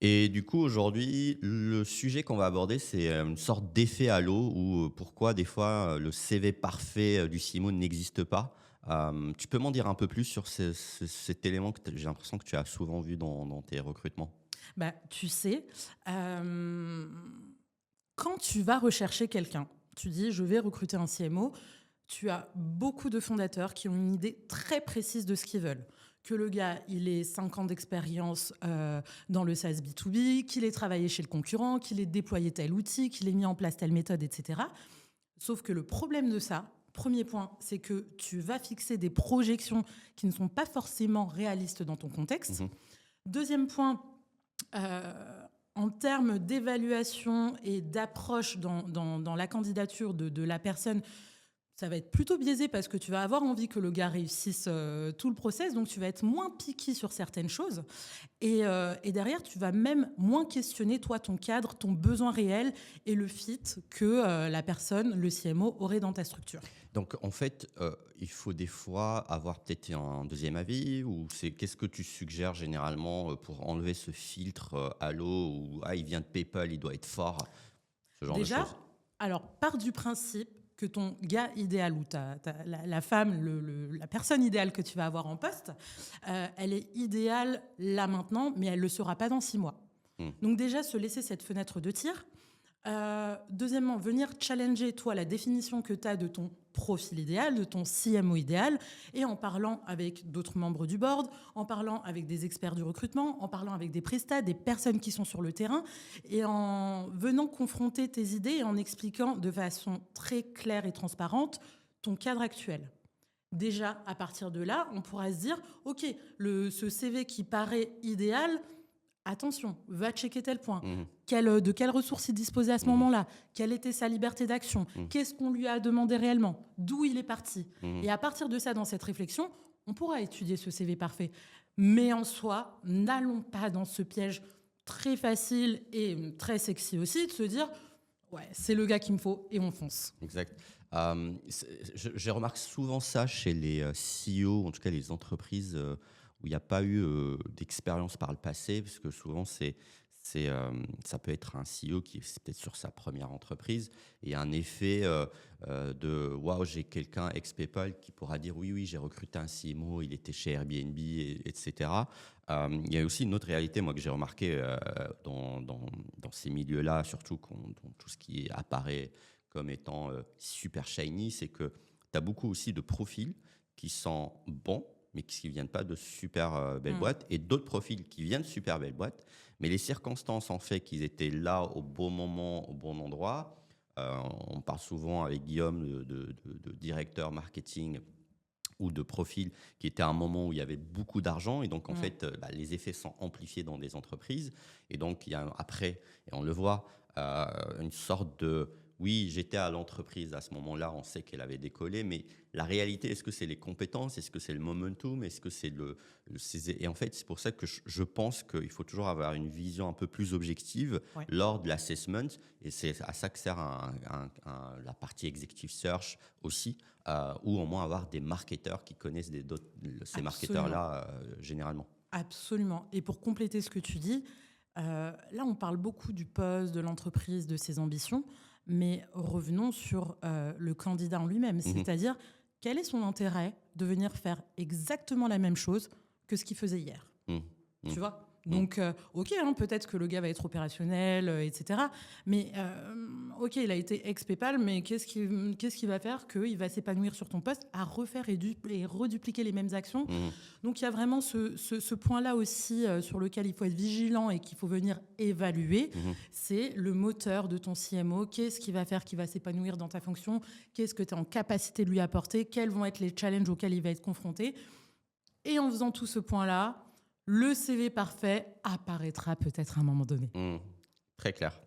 Et du coup, aujourd'hui, le sujet qu'on va aborder, c'est, une sorte d'effet halo ou, pourquoi des fois, le CV parfait, du CMO n'existe pas. Tu peux m'en dire un peu plus sur cet élément que j'ai l'impression que tu as souvent vu dans tes recrutements? Bah, tu sais, hem, quand tu vas rechercher quelqu'un, tu dis: «Je vais recruter un CMO», tu as beaucoup de fondateurs qui ont une idée très précise de ce qu'ils veulent. Que le gars, il ait 5 ans d'expérience, dans le SaaS B2B, qu'il ait travaillé chez le concurrent, qu'il ait déployé tel outil, qu'il ait mis en place telle méthode et cetera. Sauf que le problème de ça, premier point, c'est que tu vas fixer des projections qui ne sont pas forcément réalistes dans ton contexte. Mmh. Deuxième point, Heu, en termes d'évaluation et d'approche dans la candidature de la personne, ça va être plutôt biaisé parce que tu vas avoir envie que le gars réussisse, tout le process, donc tu vas être moins picky sur certaines choses et derrière, tu vas même moins questionner, toi, ton cadre, ton besoin réel et le fit que, la personne, le CMO, aurait dans ta structure. Donc en fait, il faut des fois avoir peut-être un deuxième avis ou qu'est-ce que tu suggères généralement, pour enlever ce filtre, halo ou: «Ah, il vient de PayPal, il doit être fort», ce genre de Déjà, choses? alors pars du principe que ton gars idéal ou la femme, la personne idéale que tu vas avoir en poste, elle est idéale là maintenant, mais elle ne le sera pas dans 6 mois. Mmh. Donc déjà, se laisser cette fenêtre de tir. Deuxièmement, venir challenger, toi, la définition que tu as de ton profil idéal, de ton CMO idéal, et en parlant avec d'autres membres du board, en parlant avec des experts du recrutement, en parlant avec des prestats, des personnes qui sont sur le terrain, et en venant confronter tes idées et en expliquant de façon très claire et transparente ton cadre actuel. Déjà, à partir de là, on pourra se dire, OK, ce CV qui paraît idéal, attention, va checker tel point. Mmh mh. De quelles ressources il disposait à ce Mmh. moment-là? Quelle était sa liberté d'action? Mmh. Qu'est-ce qu'on lui a demandé réellement? D'où il est parti? Mmh. Et à partir de ça, dans cette réflexion, on pourra étudier ce CV parfait. Mais en soi, n'allons pas dans ce piège très facile et très sexy aussi de se dire, ouais, c'est le gars qu'il me faut et on fonce. Exact. Je remarque souvent ça chez les, CEO, en tout cas les entreprises, où il n'y a pas eu, d'expérience par le passé, parce que souvent ça peut être un CEO qui est peut-être sur sa première entreprise et un effet, de: «Waouh, j'ai quelqu'un ex-PayPal qui pourra dire: "Oui, oui, j'ai recruté un CMO, il était chez Airbnb" et il y a aussi une autre réalité, moi, que j'ai remarqué, dans ces milieux-là, surtout dans tout ce qui apparaît comme étant, super shiny, c'est que tu as beaucoup aussi de profils qui sont bons, mais qui viennent pas de super, belles Mm. boîtes et d'autres profils qui viennent de super belles boîtes, mais les circonstances ont fait qu'ils étaient là au bon moment, au bon endroit. Heu, on parle souvent avec Guillaume de directeurs marketing ou de profils qui étaient à un moment où il y avait beaucoup d'argent et donc en Mm. fait, les effets sont amplifiés dans des entreprises et donc il y a après et on le voit, une sorte de: «Oui, j'étais à l'entreprise à ce moment-là, on sait qu'elle avait décollé», mais la réalité, est-ce que c'est les compétences? Est-ce que c'est le momentum? Est-ce que c'est le c'est et en fait, c'est pour ça que je pense qu'il faut toujours avoir une vision un peu plus objective Ouais. lors de l'assessment et c'est à ça que sert la partie executive search aussi, ou au moins avoir des marketeurs qui connaissent ces Absolument. marketeurs-là, généralement. Absolument. Et pour compléter ce que tu dis, là, on parle beaucoup du poste, de l'entreprise, de ses ambitions, mais revenons sur le candidat en lui-même. Mmh mh. C'est-à-dire, quel est son intérêt de venir faire exactement la même chose que ce qu'il faisait hier? Mmh. Mmh. Tu vois? Mmh. Donc, OK, hein, peut-être que le gars va être opérationnel, et cetera. Mais, OK, il a été ex-Paypal, mais qu'est-ce qui va faire qu'il va s'épanouir sur ton poste à refaire et redupliquer les mêmes actions? Mmh. Donc, il y a vraiment ce point-là aussi, sur lequel il faut être vigilant et qu'il faut venir évaluer. Mmh. C'est le moteur de ton CMO. Qu'est-ce qui va faire qu'il va s'épanouir dans ta fonction? Qu'est-ce que tu es en capacité de lui apporter? Quels vont être les challenges auxquels il va être confronté? Et en faisant tout ce point-là, le CV parfait apparaîtra peut-être à un moment donné. Mmh. Très clair.